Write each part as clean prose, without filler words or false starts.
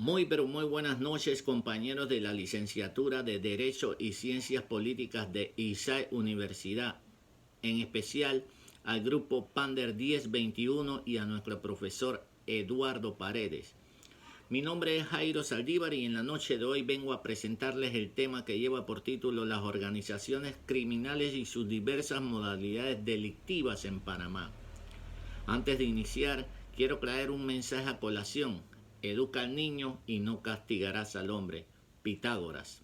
Muy pero muy buenas noches, compañeros de la licenciatura de Derecho y Ciencias Políticas de ISAE Universidad, en especial al grupo Pander 1021 y a nuestro profesor Eduardo Paredes. Mi nombre es Jairo Saldívar y en la noche de hoy vengo a presentarles el tema que lleva por título Las organizaciones criminales y sus diversas modalidades delictivas en Panamá. Antes de iniciar, quiero traer un mensaje a colación. Educa al niño y no castigarás al hombre. Pitágoras.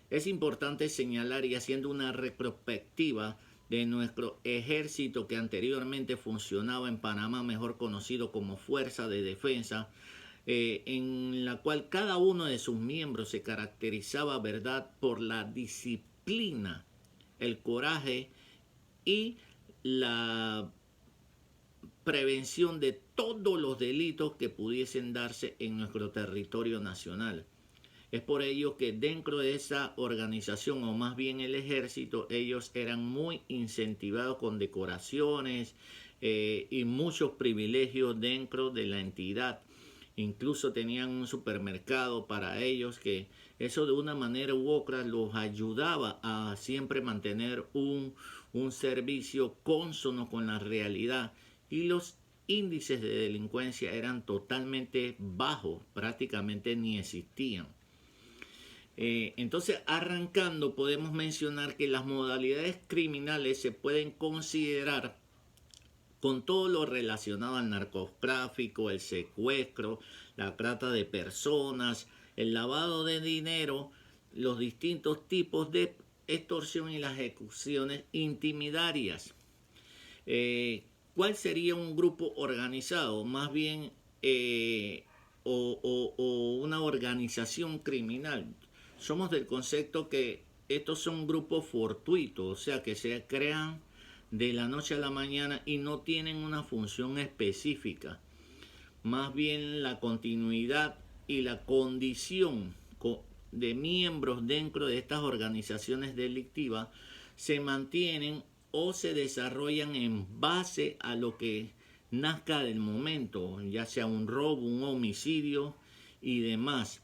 Es importante señalar, y haciendo una retrospectiva de nuestro ejército que anteriormente funcionaba en Panamá, mejor conocido como Fuerza de Defensa, en la cual cada uno de sus miembros se caracterizaba, ¿verdad?, por la disciplina, el coraje y la prevención de todos los delitos que pudiesen darse en nuestro territorio nacional. Es por ello que dentro de esa organización, o más bien el ejército, ellos eran muy incentivados con decoraciones y muchos privilegios dentro de la entidad. Incluso tenían un supermercado para ellos, que eso de una manera u otra los ayudaba a siempre mantener un servicio cónsono con la realidad, y los índices de delincuencia eran totalmente bajos, prácticamente ni existían. Entonces, arrancando, podemos mencionar que las modalidades criminales se pueden considerar con todo lo relacionado al narcotráfico, el secuestro, la trata de personas, el lavado de dinero, los distintos tipos de extorsión y las ejecuciones intimidarias. ¿Cuál sería un grupo organizado? Más bien, o una organización criminal. Somos del concepto que estos son grupos fortuitos, o sea, que se crean de la noche a la mañana y no tienen una función específica. Más bien la continuidad y la condición de miembros dentro de estas organizaciones delictivas se mantienen o se desarrollan en base a lo que nazca del momento, ya sea un robo, un homicidio y demás.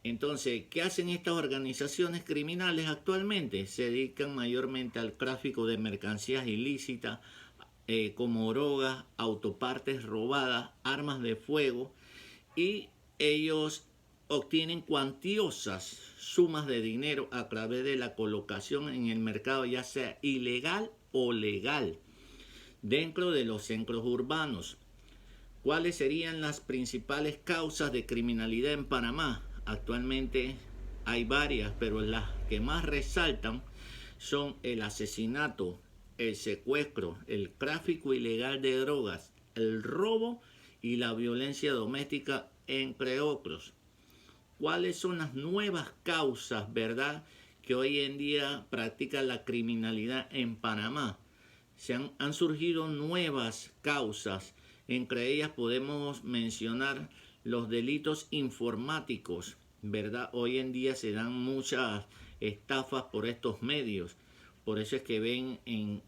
Entonces, ¿qué hacen estas organizaciones criminales actualmente? Se dedican mayormente al tráfico de mercancías ilícitas, como drogas, autopartes robadas, armas de fuego, y ellos obtienen cuantiosas sumas de dinero a través de la colocación en el mercado, ya sea ilegal o legal, dentro de los centros urbanos. ¿Cuáles serían las principales causas de criminalidad en Panamá? Actualmente hay varias, pero las que más resaltan son el asesinato, el secuestro, el tráfico ilegal de drogas, el robo y la violencia doméstica, entre otros. ¿Cuáles son las nuevas causas, verdad, que hoy en día practica la criminalidad en Panamá? Han surgido nuevas causas. Entre ellas podemos mencionar los delitos informáticos, ¿verdad? Hoy en día se dan muchas estafas por estos medios. Por eso es que ven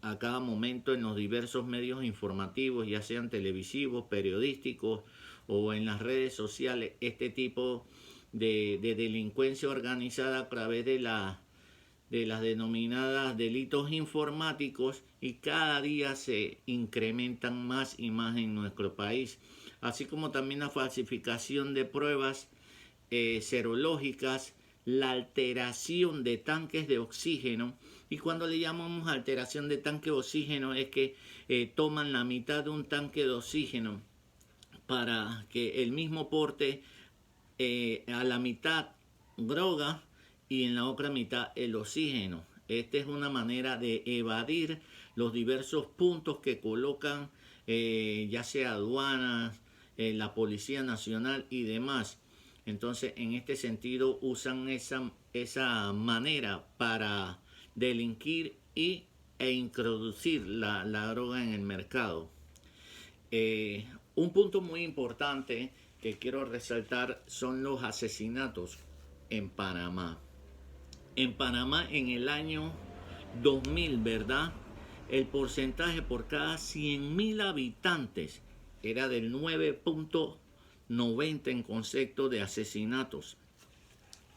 a cada momento en los diversos medios informativos, ya sean televisivos, periodísticos o en las redes sociales, este tipo de delincuencia organizada a través de las denominadas delitos informáticos, y cada día se incrementan más y más en nuestro país, así como también la falsificación de pruebas serológicas, la alteración de tanques de oxígeno. Y cuando le llamamos alteración de tanque de oxígeno es que toman la mitad de un tanque de oxígeno para que el mismo porte a la mitad droga y en la otra mitad el oxígeno. Esta es una manera de evadir los diversos puntos que colocan, ya sea aduanas, la Policía Nacional y demás. Entonces, en este sentido, usan esa manera para delinquir e introducir la droga en el mercado. Un punto muy importante que quiero resaltar son los asesinatos en Panamá. En Panamá, en el año 2000, ¿verdad?, el porcentaje por cada 100.000 habitantes era del 90 en concepto de asesinatos.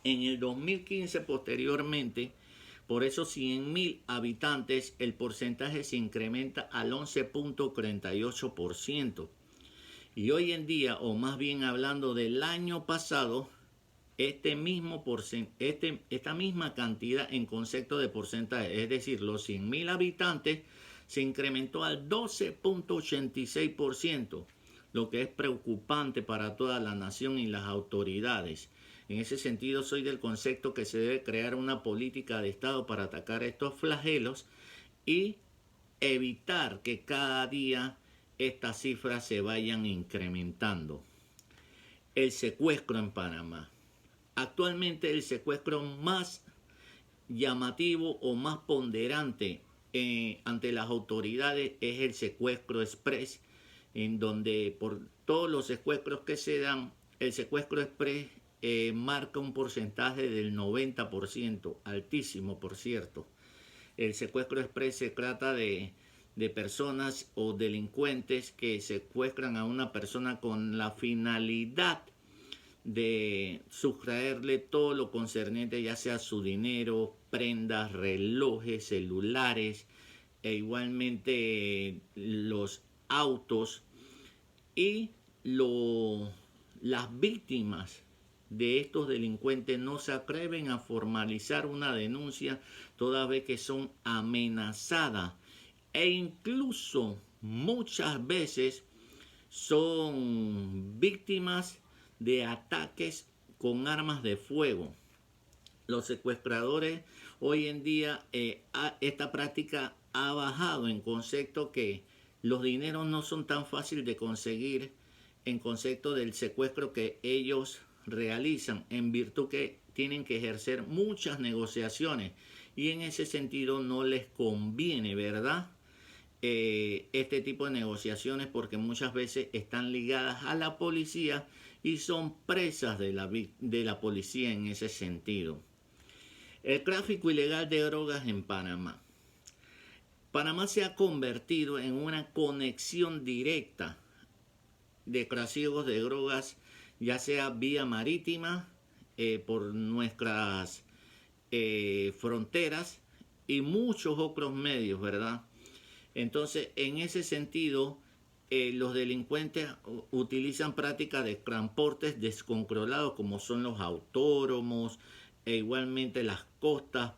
En el 2015 posteriormente, por esos 100.000 habitantes, el porcentaje se incrementa al 11.38%. Y hoy en día, o más bien hablando del año pasado, esta misma cantidad en concepto de porcentaje, es decir, los 100.000 habitantes, se incrementó al 12.86%, lo que es preocupante para toda la nación y las autoridades. En ese sentido, soy del concepto que se debe crear una política de Estado para atacar estos flagelos y evitar que cada día estas cifras se vayan incrementando. El secuestro en Panamá. Actualmente el secuestro más llamativo o más ponderante ante las autoridades es el secuestro express, en donde por todos los secuestros que se dan, el secuestro express marca un porcentaje del 90%, altísimo por cierto. El secuestro express se trata de personas o delincuentes que secuestran a una persona con la finalidad de sustraerle todo lo concerniente, ya sea su dinero, prendas, relojes, celulares, e igualmente los autos, y las víctimas de estos delincuentes no se atreven a formalizar una denuncia toda vez que son amenazadas e incluso muchas veces son víctimas de ataques con armas de fuego. Los secuestradores hoy en día, esta práctica ha bajado en concepto que los dineros no son tan fáciles de conseguir en concepto del secuestro que ellos realizan, en virtud que tienen que ejercer muchas negociaciones y en ese sentido no les conviene, ¿verdad? Este tipo de negociaciones, porque muchas veces están ligadas a la policía y son presas de la policía en ese sentido. El tráfico ilegal de drogas en Panamá. Panamá se ha convertido en una conexión directa de trasiegos de drogas, ya sea vía marítima, por nuestras fronteras y muchos otros medios, ¿verdad? Entonces, en ese sentido, los delincuentes utilizan prácticas de transportes descontrolados como son los autódromos, e igualmente las costas,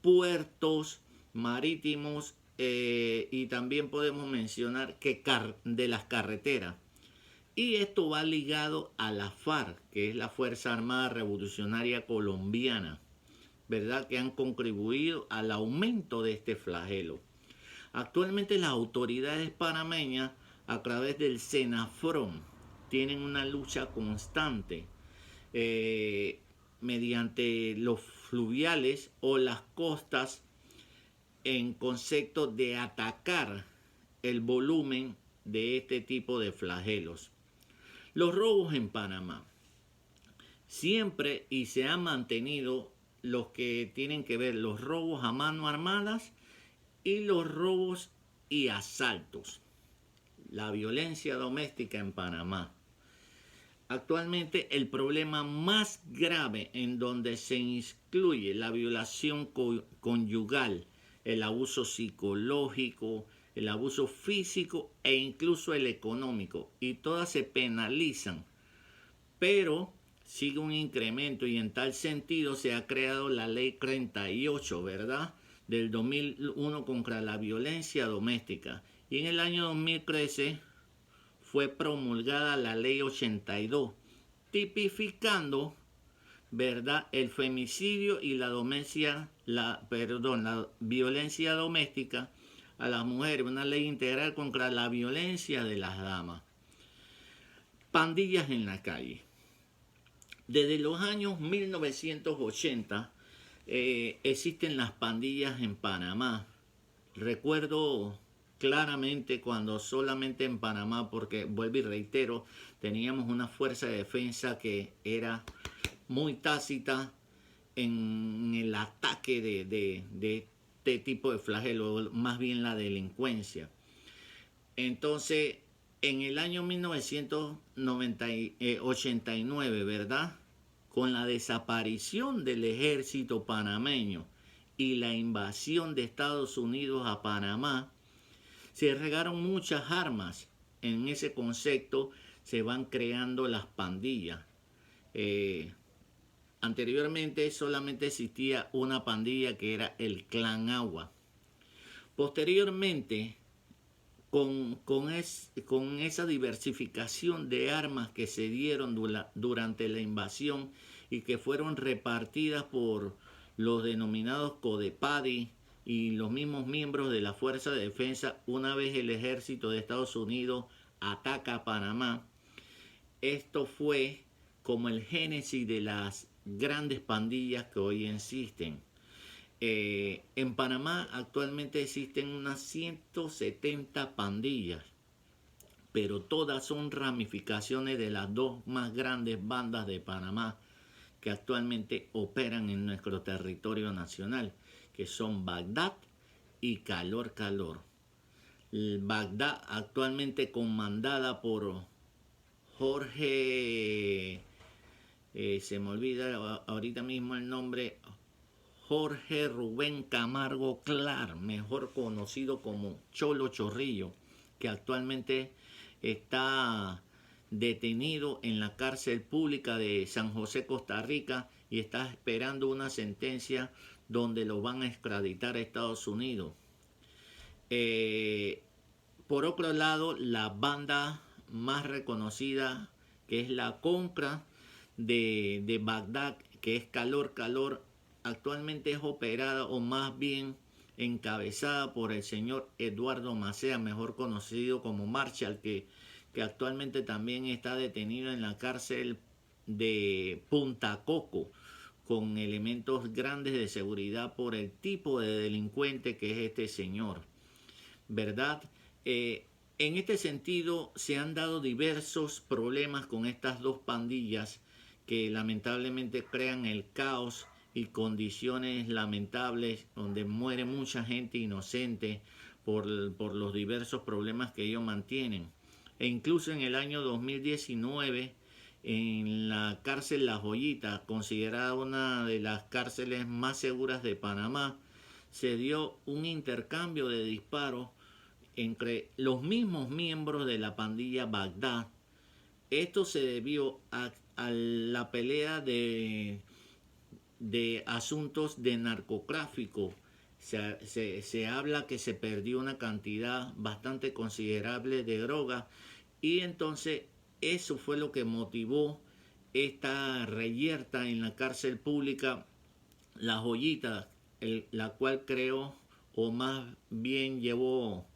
puertos marítimos, y también podemos mencionar que de las carreteras. Y esto va ligado a la FARC, que es la Fuerza Armada Revolucionaria Colombiana, ¿verdad? Que han contribuido al aumento de este flagelo. Actualmente las autoridades panameñas, a través del Senafrón, tienen una lucha constante mediante los fluviales o las costas, en concepto de atacar el volumen de este tipo de flagelos. Los robos en Panamá. Siempre y se han mantenido los que tienen que ver los robos a mano armadas y los robos y asaltos. La violencia doméstica en Panamá. Actualmente el problema más grave en donde se incluye la violación conyugal, el abuso psicológico, el abuso físico e incluso el económico, y todas se penalizan, pero sigue un incremento, y en tal sentido se ha creado la ley 38, ¿verdad?, del 2001 contra la violencia doméstica, y en el año 2013 fue promulgada la ley 82, tipificando, ¿verdad?, el femicidio y la violencia doméstica a las mujeres, una ley integral contra la violencia de las damas. Pandillas en la calle. Desde los años 1980 existen las pandillas en Panamá. Recuerdo claramente cuando solamente en Panamá, porque vuelvo y reitero, teníamos una fuerza de defensa que era muy tácita en el ataque de este tipo de flagelo, más bien la delincuencia. Entonces, En el año 1989, ¿verdad? Con la desaparición del ejército panameño y la invasión de Estados Unidos a Panamá, se regaron muchas armas. En ese concepto se van creando las pandillas. Eh, Anteriormente solamente existía una pandilla que era el Clan Agua. Posteriormente, con esa diversificación de armas que se dieron durante la invasión y que fueron repartidas por los denominados Codepadi y los mismos miembros de la Fuerza de Defensa, una vez el ejército de Estados Unidos ataca a Panamá, esto fue como el génesis de las grandes pandillas que hoy existen. En Panamá actualmente existen unas 170 pandillas, pero todas son ramificaciones de las dos más grandes bandas de Panamá que actualmente operan en nuestro territorio nacional, que son Bagdad y Calor Calor. Bagdad actualmente comandada por Jorge, se me olvida ahorita mismo el nombre, Jorge Rubén Camargo Clar, mejor conocido como Cholo Chorrillo, que actualmente está detenido en la cárcel pública de San José, Costa Rica, y está esperando una sentencia donde lo van a extraditar a Estados Unidos. Por otro lado, la banda más reconocida, que es la Contra de Bagdad, que es Calor Calor, actualmente es operada o más bien encabezada por el señor Eduardo Macea, mejor conocido como Marshall, que actualmente también está detenido en la cárcel de Punta Coco con elementos grandes de seguridad por el tipo de delincuente que es este señor, ¿verdad? En este sentido se han dado diversos problemas con estas dos pandillas que lamentablemente crean el caos y condiciones lamentables donde muere mucha gente inocente por los diversos problemas que ellos mantienen. E incluso en el año 2019, en la cárcel La Joyita, considerada una de las cárceles más seguras de Panamá, se dio un intercambio de disparos entre los mismos miembros de la pandilla Bagdad. Esto se debió a la pelea de asuntos de narcotráfico. Se habla que se perdió una cantidad bastante considerable de droga y entonces eso fue lo que motivó esta reyerta en la cárcel pública La Joyita, la cual creó o más bien llevó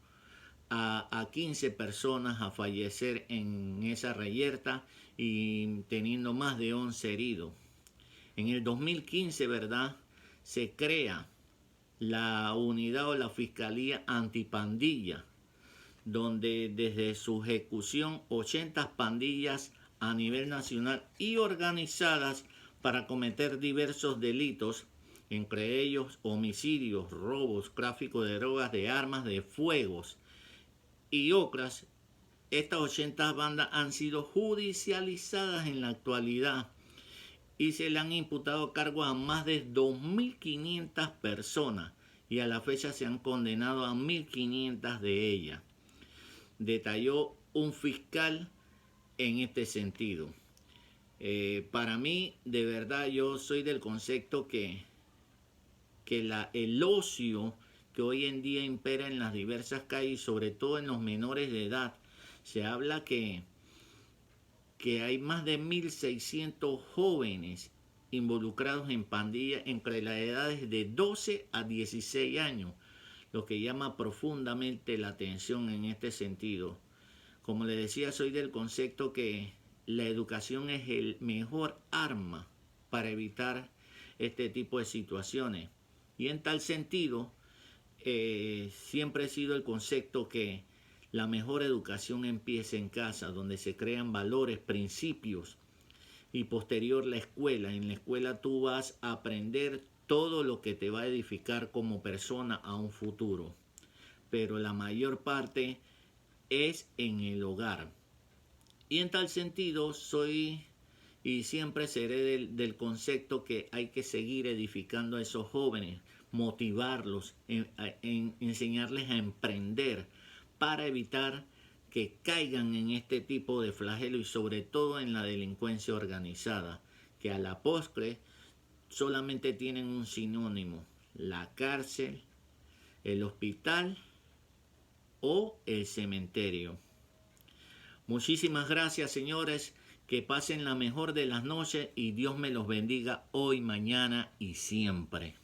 a 15 personas a fallecer en esa reyerta y teniendo más de 11 heridos. En el 2015, ¿verdad? Se crea la unidad o la Fiscalía Antipandilla, donde desde su ejecución 80 pandillas a nivel nacional y organizadas para cometer diversos delitos, entre ellos homicidios, robos, tráfico de drogas, de armas de fuego y otras. Estas 80 bandas han sido judicializadas en la actualidad y se le han imputado cargos a más de 2.500 personas y a la fecha se han condenado a 1.500 de ellas. Detalló un fiscal en este sentido. Para mí, de verdad, yo soy del concepto que el ocio que hoy en día impera en las diversas calles, sobre todo en los menores de edad, se habla que hay más de 1.600 jóvenes involucrados en pandillas entre las edades de 12 a 16 años, lo que llama profundamente la atención en este sentido. Como les decía, soy del concepto que la educación es el mejor arma para evitar este tipo de situaciones. Y en tal sentido, siempre he sido el concepto que la mejor educación empieza en casa, donde se crean valores, principios y posterior la escuela. En la escuela tú vas a aprender todo lo que te va a edificar como persona a un futuro. Pero la mayor parte es en el hogar. Y en tal sentido soy y siempre seré del concepto que hay que seguir edificando a esos jóvenes, motivarlos, enseñarles a emprender para evitar que caigan en este tipo de flagelo y sobre todo en la delincuencia organizada, que a la postre solamente tienen un sinónimo: la cárcel, el hospital o el cementerio. Muchísimas gracias, señores. Que pasen la mejor de las noches y Dios me los bendiga hoy, mañana y siempre.